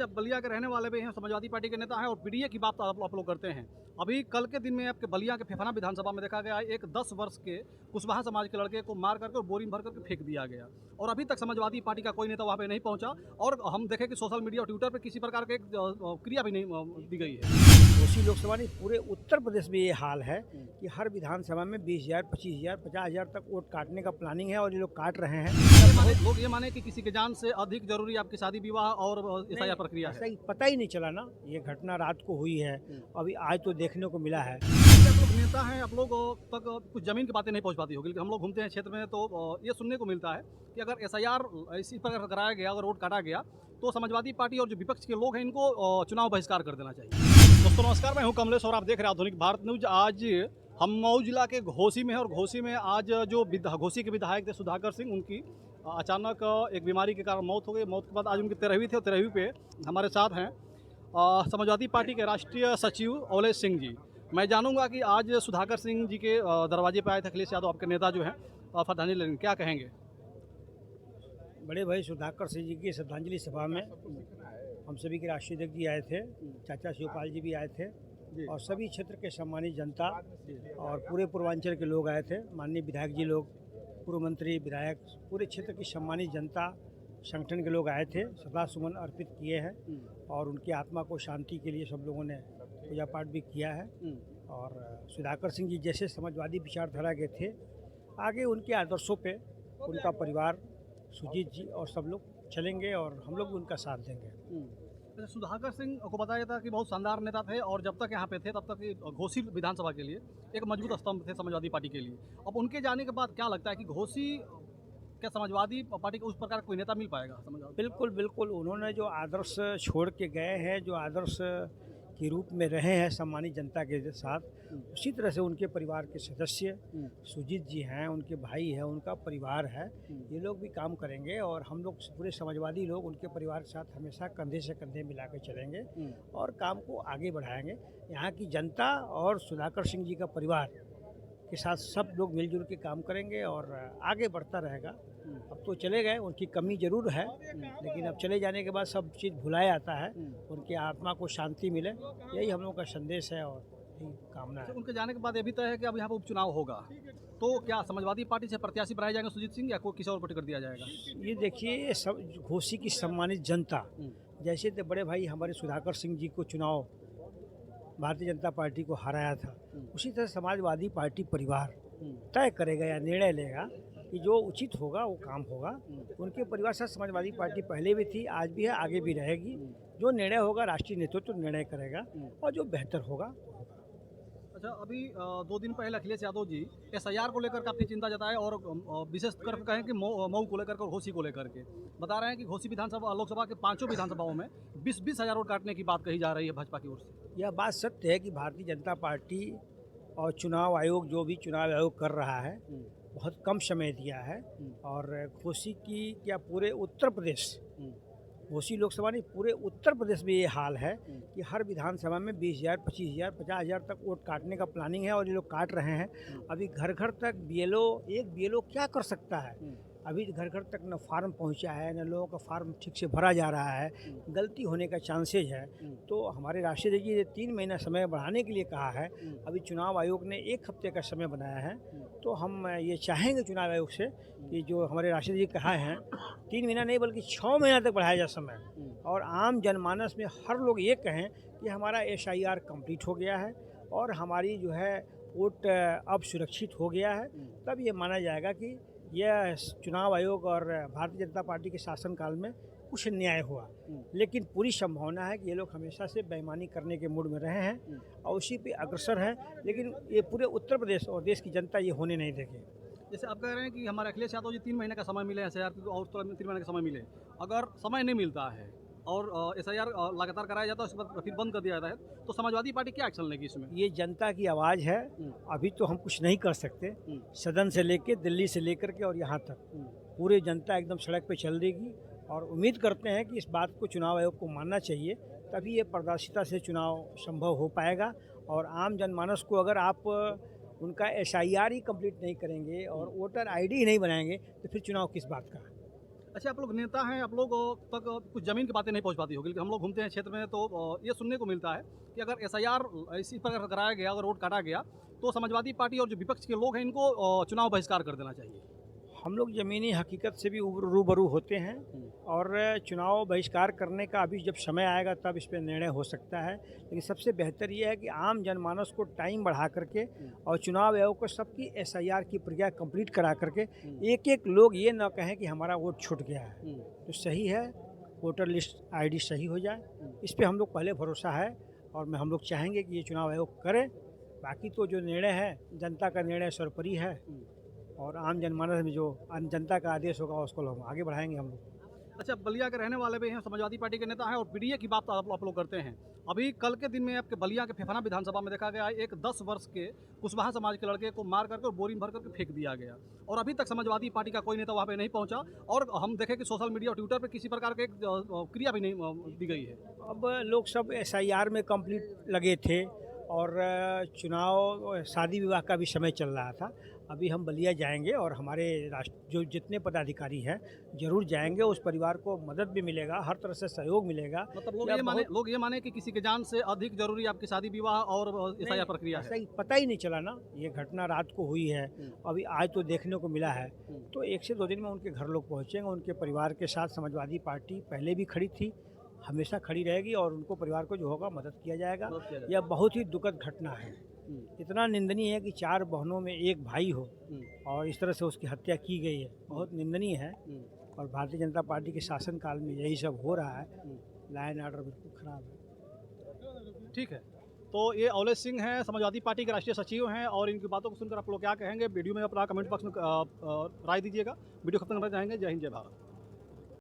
अच्छा, बलिया के रहने वाले भी हैं, समाजवादी पार्टी के नेता हैं और पीडीए की बात आप लोग करते हैं। अभी कल के दिन में आपके बलिया के फेफाना विधानसभा में देखा गया एक 10 वर्ष के कुशवाहा समाज के लड़के को मार करके और बोरी में भर करके फेंक दिया गया और अभी तक समाजवादी पार्टी का कोई नेता वहाँ पे नहीं पहुँचा और हम देखें कि सोशल मीडिया और ट्विटर पर किसी प्रकार की क्रिया भी नहीं दी गई है। घोसी लोकसभा नहीं, पूरे उत्तर प्रदेश में ये हाल है कि हर विधानसभा में 20,000, 25,000, 50,000 तक वोट काटने का प्लानिंग है और ये लोग काट रहे हैं। लोग ये माने कि किसी के जान से अधिक जरूरी आपकी शादी विवाह और एसआईआर प्रक्रिया है। ऐसा ही पता ही नहीं चला ना, ये घटना रात को हुई है, अभी आज तो देखने को मिला है। आप लोग नेता हैं, आप लोग तक कुछ जमीन की बातें नहीं पहुंच पाती होगी, लेकिन हम लोग घूमते हैं क्षेत्र में तो ये सुनने को मिलता है कि अगर एसआईआर इसी प्रकार कराया गया, अगर वोट काटा गया तो समाजवादी पार्टी और जो विपक्ष के लोग हैं इनको चुनाव बहिष्कार कर देना चाहिए। दोस्तों नमस्कार, मैं हूं कमलेश और आप देख रहे हैं आधुनिक भारत न्यूज। आज हम मऊ जिला के घोसी में हैं और घोसी में आज जो घोसी के विधायक थे सुधाकर सिंह, उनकी अचानक एक बीमारी के कारण मौत हो गई। मौत के बाद आज उनकी 13वीं थी और 13वीं पे हमारे साथ हैं समाजवादी पार्टी के राष्ट्रीय सचिव अवलेश सिंह जी। मैं जानूंगा कि आज सुधाकर सिंह जी के दरवाजे पर आए थे अखिलेश यादव, आपके नेता जो हैं, श्रद्धांजलि लेने, क्या कहेंगे? बड़े भाई सुधाकर सिंह जी की श्रद्धांजलि सभा में हम सभी के राष्ट्रीय अध्यक्ष जी आए थे, चाचा शिवपाल जी भी आए थे और सभी क्षेत्र के सम्मानित जनता और पूरे पूर्वांचल के लोग आए थे। माननीय विधायक जी लोग, पूर्व मंत्री, विधायक, पूरे क्षेत्र की सम्मानित जनता, संगठन के लोग आए थे, श्रद्धा सुमन अर्पित किए हैं और उनकी आत्मा को शांति के लिए सब लोगों ने पूजा पाठ भी किया है। और सुधाकर सिंह जी जैसे समाजवादी विचारधारा के थे, आगे उनके आदर्शों पे उनका परिवार, सुजीत जी और सब लोग चलेंगे और हम लोग भी उनका साथ देंगे। सुधाकर सिंह को बताया था कि बहुत शानदार नेता थे और जब तक यहाँ पे थे तब तक घोसी विधानसभा के लिए एक मजबूत स्तंभ थे समाजवादी पार्टी के लिए। अब उनके जाने के बाद क्या लगता है कि घोसी क्या समाजवादी पार्टी को उस प्रकार कोई नेता मिल पाएगा? बिल्कुल बिल्कुल, उन्होंने जो आदर्श छोड़ के गए हैं, जो आदर्श के रूप में रहे हैं सम्मानित जनता के साथ, उसी तरह से उनके परिवार के सदस्य, सुजीत जी हैं, उनके भाई हैं, उनका परिवार है, ये लोग भी काम करेंगे और हम लोग पूरे समाजवादी लोग उनके परिवार के साथ हमेशा कंधे से कंधे मिला के चलेंगे और काम को आगे बढ़ाएंगे। यहाँ की जनता और सुधाकर सिंह जी का परिवार के साथ सब लोग मिलजुल के काम करेंगे और आगे बढ़ता रहेगा। अब तो चले गए, उनकी कमी जरूर है, लेकिन अब चले जाने के बाद सब चीज़ भुलाया जाता है, उनकी आत्मा को शांति मिले, यही हम लोग का संदेश है और यही कामना है। उनके जाने के बाद ये भी तय है कि अब यहाँ पर उपचुनाव होगा, तो क्या समाजवादी पार्टी से प्रत्याशी बनाए जाएंगे सुजीत सिंह या कोई किसी और को टिकट दिया जाएगा? ये देखिए, सब घोसी की सम्मानित जनता, जैसे तो बड़े भाई हमारे सुधाकर सिंह जी को चुनाव भारतीय जनता पार्टी को हराया था, उसी तरह समाजवादी पार्टी परिवार तय करेगा या निर्णय लेगा कि जो उचित होगा वो काम होगा। उनके परिवार से समाजवादी पार्टी पहले भी थी, आज भी है, आगे भी रहेगी। जो निर्णय होगा राष्ट्रीय नेतृत्व निर्णय करेगा और जो बेहतर होगा। अच्छा, अभी 2 दिन पहले अखिलेश यादव जी एसआईआर को लेकर काफ़ी चिंता जताए और विशेष कर कहें कि मऊ को लेकर और घोसी को लेकर के बता रहे हैं कि घोसी विधानसभा लोकसभा के 5 विधानसभाओं में 20-20 हज़ार वोट काटने की बात कही जा रही है भाजपा की ओर से। यह बात सत्य है कि भारतीय जनता पार्टी और चुनाव आयोग जो भी चुनाव आयोग कर रहा है बहुत कम समय दिया है और घोसी की क्या पूरे उत्तर प्रदेश, घोसी लोकसभा नहीं, पूरे उत्तर प्रदेश में ये हाल है कि हर विधानसभा में 20,000, 25,000, 50,000 तक वोट काटने का प्लानिंग है और ये लोग काट रहे हैं। अभी घर घर तक एक बीएलओ क्या कर सकता है? अभी घर घर तक न फार्म पहुंचा है, न लोगों का फार्म ठीक से भरा जा रहा है, गलती होने का चांसेज है। तो हमारे राष्ट्रीय अध्यक्ष जी ने 3 महीना समय बढ़ाने के लिए कहा है, अभी चुनाव आयोग ने 1 हफ्ते का समय बनाया है। तो हम ये चाहेंगे चुनाव आयोग से कि जो हमारे राष्ट्रीय जी कहा है 3 महीना नहीं बल्कि 6 महीना तक बढ़ाया जा समय, और आम जनमानस में हर लोग ये कहें कि हमारा एसआईआर कंप्लीट हो गया है और हमारी जो है वोट अब सुरक्षित हो गया है, तब ये माना जाएगा कि यह चुनाव आयोग और भारतीय जनता पार्टी के शासनकाल में कुछ न्याय हुआ। लेकिन पूरी संभावना है कि ये लोग हमेशा से बेईमानी करने के मूड में रहे हैं और उसी पे अग्रसर हैं, लेकिन ये पूरे उत्तर प्रदेश और देश की जनता ये होने नहीं देगी। जैसे आप कह रहे हैं कि हमारे अखिलेश यादव जी 3 महीने का समय मिले एसआईआर और 3 महीने का समय मिले, अगर समय नहीं मिलता है और एसआईआर लगातार कराया जाता है उसके बाद फिर बंद कर दिया जाता है, तो समाजवादी पार्टी क्या एक्शन लेगी इसमें? ये जनता की आवाज़ है, अभी तो हम कुछ नहीं कर सकते। सदन से लेके दिल्ली से लेकर के और यहाँ तक पूरी जनता एकदम सड़क पे चल देगी और उम्मीद करते हैं कि इस बात को चुनाव आयोग को मानना चाहिए, तभी ये पारदर्शिता से चुनाव संभव हो पाएगा। और आम जनमानस को अगर आप उनका एसआईआर ही कंप्लीट नहीं करेंगे और वोटर आईडी ही नहीं बनाएंगे तो फिर चुनाव किस बात का? अच्छा, आप लोग नेता हैं, आप लोग तक कुछ ज़मीन की बातें नहीं पहुँच पाती होगी, लेकिन हम लोग घूमते हैं क्षेत्र में तो ये सुनने को मिलता है कि अगर एसआईआर इसी प्रकार कराया गया, अगर वोट काटा गया, तो समाजवादी पार्टी और जो विपक्ष के लोग हैं, इनको चुनाव बहिष्कार कर देना चाहिए। हम लोग ज़मीनी हकीकत से भी रूबरू होते हैं और चुनाव बहिष्कार करने का अभी जब समय आएगा तब इस पे निर्णय हो सकता है। लेकिन सबसे बेहतर ये है कि आम जनमानस को टाइम बढ़ा करके और चुनाव आयोग को सबकी एसआईआर की प्रक्रिया कंप्लीट करा करके एक-एक लोग ये ना कहें कि हमारा वोट छूट गया है। तो सही है, वोटर लिस्ट आईडी सही हो जाए, इस पे हम लोग पहले भरोसा है और हम लोग चाहेंगे कि ये चुनाव आयोग करे। बाकी तो जो निर्णय है, जनता का निर्णय सर्वोपरि है और आम जनमानस में जो जनता का आदेश होगा उसको हम आगे बढ़ाएंगे हम लोग। अच्छा, बलिया के रहने वाले भी हैं, समाजवादी पार्टी के नेता हैं और पीडीए की बात आप लोग करते हैं। अभी कल के दिन में आपके बलिया के फेफाना विधानसभा में देखा गया है, एक 10 वर्ष के कुशवाहा समाज के लड़के को मार करके और बोरी में भर करके फेंक दिया गया और अभी तक समाजवादी पार्टी का कोई नेता वहाँ पे नहीं पहुँचा और हम देखें कि सोशल मीडिया और ट्विटर पर किसी प्रकार की क्रिया भी नहीं दी गई है। अब लोग सब एसआईआर में कंप्लीट लगे थे और चुनाव शादी विवाह का भी समय चल रहा था। अभी हम बलिया जाएंगे और हमारे जो जितने पदाधिकारी हैं जरूर जाएंगे, उस परिवार को मदद भी मिलेगा, हर तरह से सहयोग मिलेगा। मतलब लोग ये माने कि किसी के जान से अधिक जरूरी आपकी शादी विवाह और एसआईआर प्रक्रिया है। ऐसा पता ही नहीं चला ना, ये घटना रात को हुई है, अभी आज तो देखने को मिला है। तो 1 से 2 दिन में उनके घर लोग पहुँचेंगे, उनके परिवार के साथ समाजवादी पार्टी पहले भी खड़ी थी, हमेशा खड़ी रहेगी और उनको परिवार को जो होगा मदद किया जाएगा। यह बहुत ही दुखद घटना है, इतना निंदनीय है कि 4 बहनों में 1 भाई हो और इस तरह से उसकी हत्या की गई है, बहुत निंदनीय है। और भारतीय जनता पार्टी के शासनकाल में यही सब हो रहा है, लॉ एंड ऑर्डर बिल्कुल खराब है। ठीक है, तो ये अवलेश सिंह हैं, समाजवादी पार्टी के राष्ट्रीय सचिव हैं और इनकी बातों को सुनकर आप लोग क्या कहेंगे, वीडियो में अपना कमेंट बॉक्स में राय दीजिएगा। वीडियो खत्म करना चाहेंगे। जय हिंद, जय भारत।